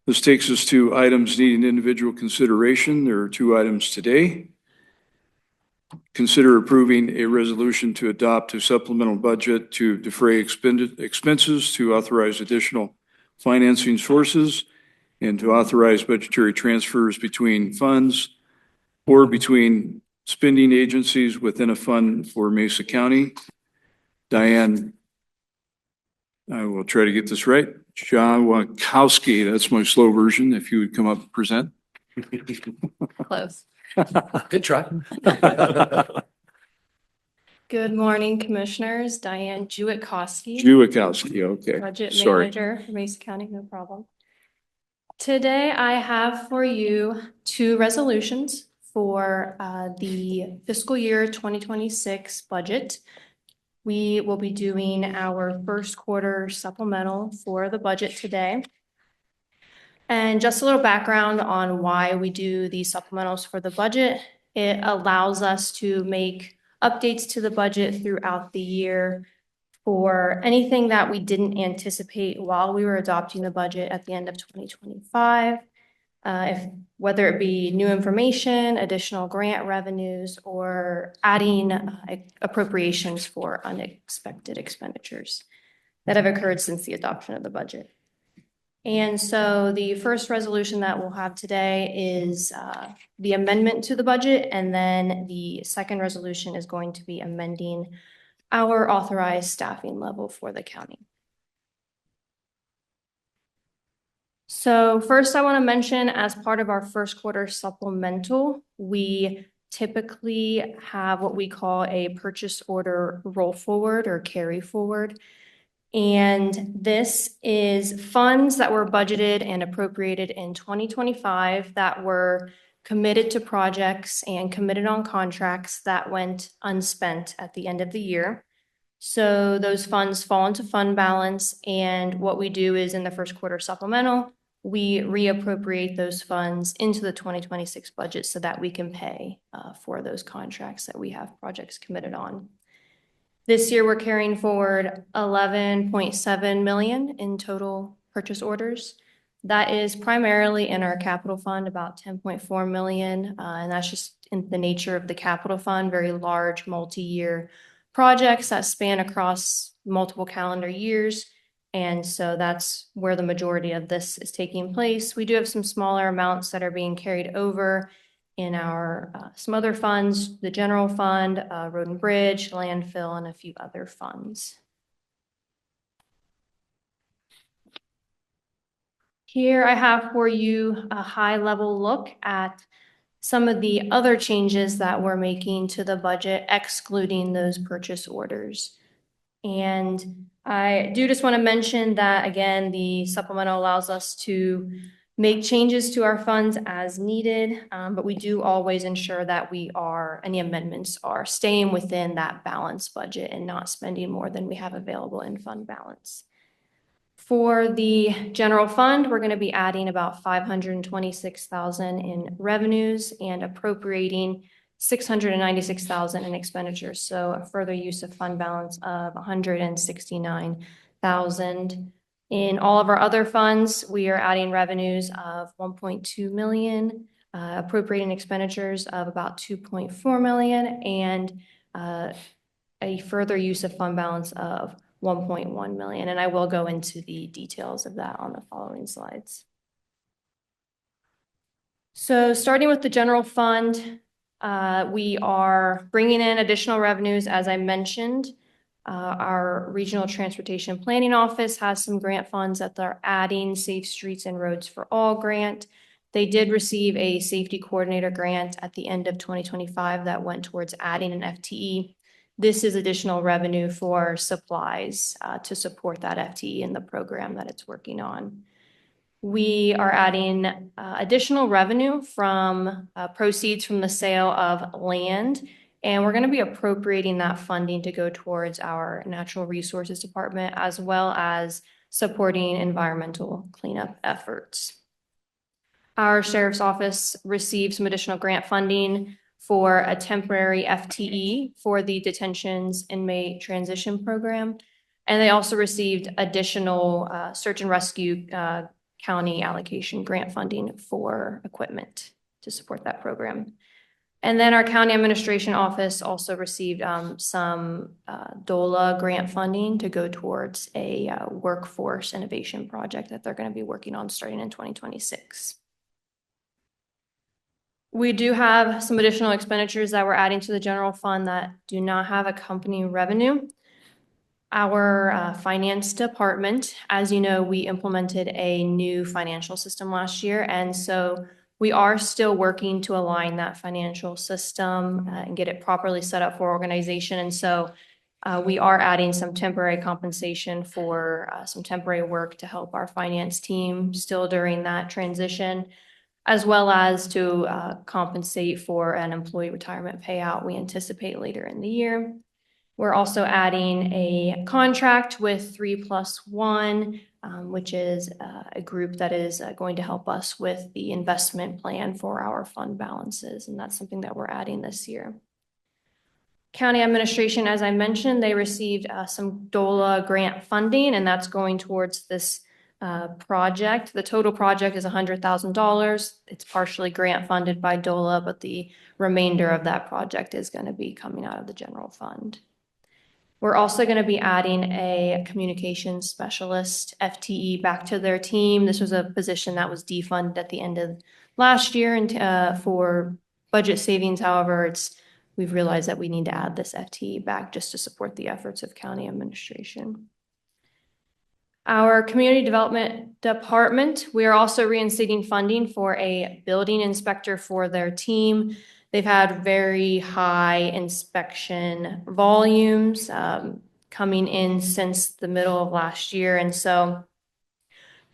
This takes us to items needing individual consideration. There are 2 items today. Consider approving a resolution to adopt a supplemental budget to defray expenses, to authorize additional financing sources, and to authorize budgetary transfers between funds or between spending agencies within a fund for Mesa County. Diane, I will try to get this right. Jankowski, that's my slow version, if you would come up and present. Close. Good try. Good morning, Commissioners. Diane Jankowski, Okay. Budget Sorry. Manager for Mesa County, no problem. Today, I have for you 2 resolutions for the fiscal year 2026 budget. We will be doing our first quarter supplemental for the budget today. And just a little background on why we do these supplementals for the budget. It allows us to make updates to the budget throughout the year for anything that we didn't anticipate while we were adopting the budget at the end of 2025. Whether it be new information, additional grant revenues, or adding appropriations for unexpected expenditures that have occurred since the adoption of the budget. And so the first resolution that we'll have today is the amendment to the budget, and then the second resolution is going to be amending our authorized staffing level for the county. So first, I want to mention, as part of our first quarter supplemental, we typically have what we call a purchase order roll forward or carry forward. And this is funds that were budgeted and appropriated in 2025 that were committed to projects and committed on contracts that went unspent at the end of the year. So those funds fall into fund balance, and what we do is in the first quarter supplemental, we reappropriate those funds into the 2026 budget so that we can pay for those contracts that we have projects committed on. This year, we're carrying forward $11.7 million in total purchase orders. That is primarily in our capital fund, about $10.4 million, and that's just in the nature of the capital fund, very large multi-year projects that span across multiple calendar years, and so that's where the majority of this is taking place. We do have some smaller amounts that are being carried over in our some other funds, the general fund, road and bridge, landfill, and a few other funds. Here I have for you a high-level look at some of the other changes that we're making to the budget, excluding those purchase orders. And I do just want to mention that, again, the supplemental allows us to make changes to our funds as needed, but we do always ensure that any amendments are staying within that balanced budget and not spending more than we have available in fund balance. For the general fund, we're going to be adding about $526,000 in revenues and appropriating $696,000 in expenditures. So a further use of fund balance of $169,000. In all of our other funds, we are adding revenues of $1.2 million, appropriating expenditures of about $2.4 million, and a further use of fund balance of $1.1 million. And I will go into the details of that on the following slides. So starting with the general fund, we are bringing in additional revenues, as I mentioned. Our Regional Transportation Planning Office has some grant funds that they're adding, Safe Streets and Roads for All grant. They did receive a safety coordinator grant at the end of 2025 that went towards adding an FTE. This is additional revenue for supplies to support that FTE in the program that it's working on. We are adding additional revenue from proceeds from the sale of land, and we're going to be appropriating that funding to go towards our Natural Resources Department, as well as supporting environmental cleanup efforts. Our Sheriff's Office received some additional grant funding for a temporary FTE for the Detentions Inmate Transition Program, and they also received additional search and rescue county allocation grant funding for equipment to support that program. And then our county administration office also received some DOLA grant funding to go towards a workforce innovation project that they're going to be working on starting in 2026. We do have some additional expenditures that we're adding to the general fund that do not have a company revenue. Our finance department, as you know, we implemented a new financial system last year, and so we are still working to align that financial system and get it properly set up for organization. And so we are adding some temporary compensation for some temporary work to help our finance team still during that transition, as well as to compensate for an employee retirement payout we anticipate later in the year. We're also adding a contract with 3+1, which is a group that is going to help us with the investment plan for our fund balances, and that's something that we're adding this year. County administration, as I mentioned, they received some DOLA grant funding, and that's going towards this project. The total project is $100,000. It's partially grant funded by DOLA, but the remainder of that project is going to be coming out of the general fund. We're also going to be adding a communications specialist, FTE, back to their team. This was a position that was defunded at the end of last year, and for budget savings, however, we've realized that we need to add this FTE back just to support the efforts of county administration. Our community development department, we are also reinstating funding for a building inspector for their team. They've had very high inspection volumes coming in since the middle of last year. And so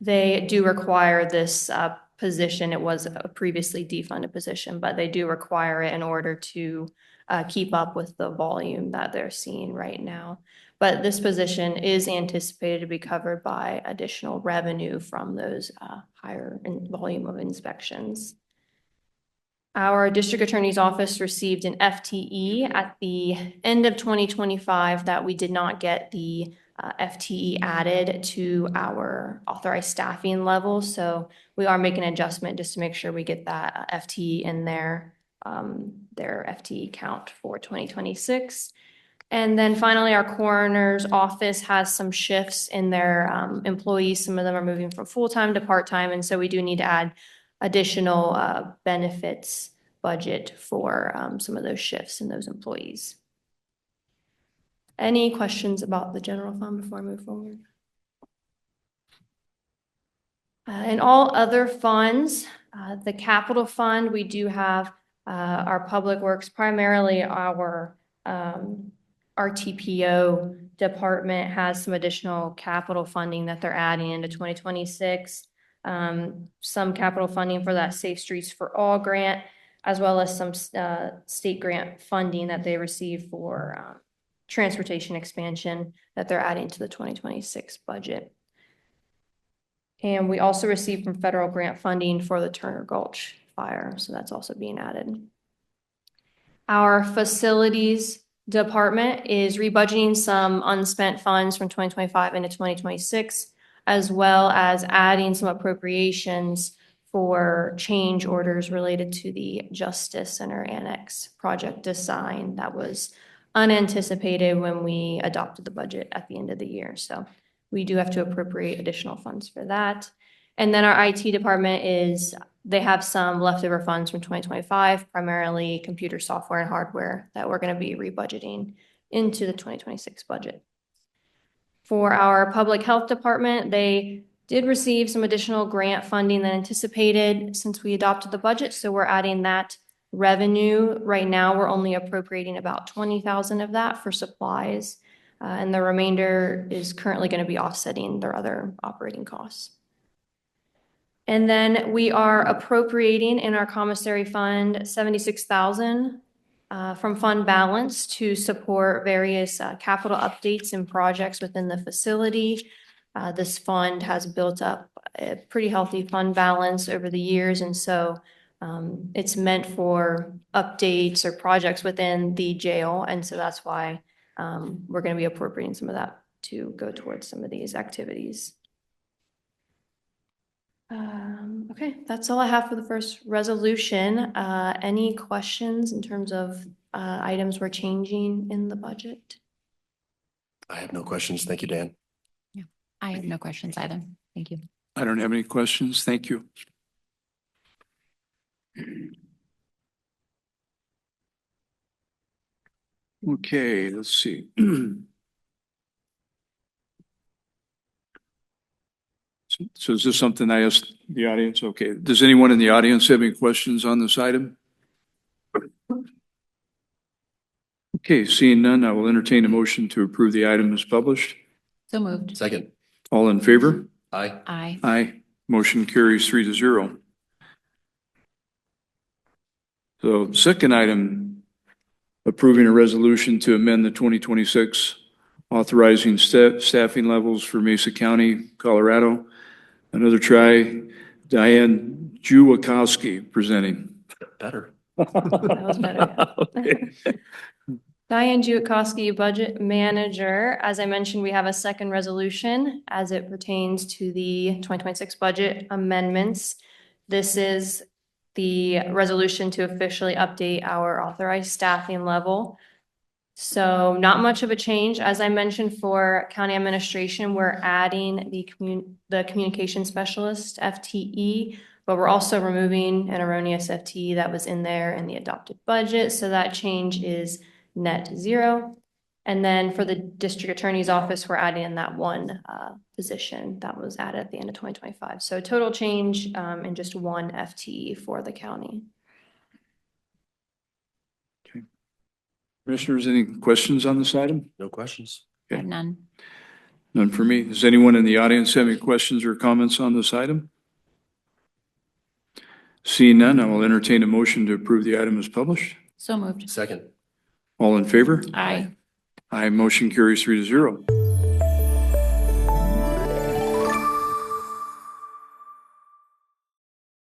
they do require this position. It was a previously defunded position, but they do require it in order to keep up with the volume that they're seeing right now. But this position is anticipated to be covered by additional revenue from those higher volume of inspections. Our district attorney's office received an FTE at the end of 2025 that we did not get the FTE added to our authorized staffing level. So we are making an adjustment just to make sure we get that FTE in their FTE count for 2026. And then finally, our coroner's office has some shifts in their employees. Some of them are moving from full-time to part-time. And so we do need to add additional benefits budget for some of those shifts in those employees. Any questions about the general fund before I move forward? In all other funds, the capital fund, we do have our public works, primarily our TPO department has some additional capital funding that they're adding into 2026. Some capital funding for that Safe Streets for All grant, as well as some state grant funding that they receive for transportation expansion that they're adding to the 2026 budget. And we also received from federal grant funding for the Turner Gulch fire, so that's also being added. Our facilities department is rebudgeting some unspent funds from 2025 into 2026, as well as adding some appropriations for change orders related to the Justice Center Annex project design that was unanticipated when we adopted the budget at the end of the year. So we do have to appropriate additional funds for that. And then our IT department they have some leftover funds from 2025, primarily computer software and hardware that we're going to be rebudgeting into the 2026 budget. For our public health department, they did receive some additional grant funding than anticipated since we adopted the budget. So we're adding that revenue. Right now, we're only appropriating about $20,000 of that for supplies. And the remainder is currently going to be offsetting their other operating costs. And then we are appropriating in our commissary fund $76,000 from fund balance to support various capital updates and projects within the facility. This fund has built up a pretty healthy fund balance over the years, and so it's meant for updates or projects within the jail, and so that's why we're going to be appropriating some of that to go towards some of these activities. Okay, that's all I have for the first resolution. Any questions in terms of items we're changing in the budget? I have no questions. Thank you, Dan. I have no questions either. Thank you. I don't have any questions. Thank you. Okay, let's see. So is this something I asked the audience? Okay. Does anyone in the audience have any questions on this item? Okay, seeing none, I will entertain a motion to approve the item as published. So moved. Second. All in favor? Aye. Aye. Aye. Motion carries 3-0. So second item, approving a resolution to amend the 2026 authorizing staffing levels for Mesa County, Colorado. Another try, Diane Juwakowski presenting. Better. That was better. Okay. Diane Juwakowski, Budget Manager. As I mentioned, we have a second resolution as it pertains to the 2026 budget amendments. This is the resolution to officially update our authorized staffing level. So not much of a change. As I mentioned for county administration, we're adding the communication specialist, FTE, but we're also removing an erroneous FTE that was in there in the adopted budget. So that change is net 0. And then for the district attorney's office, we're adding in that one position that was added at the end of 2025. So total change in just one FTE for the county. Commissioners, any questions on this item? No questions. I have none. None for me. Does anyone in the audience have any questions or comments on this item? Seeing none, I will entertain a motion to approve the item as published. So moved. Second. All in favor? Aye. Aye, motion carries 3-0.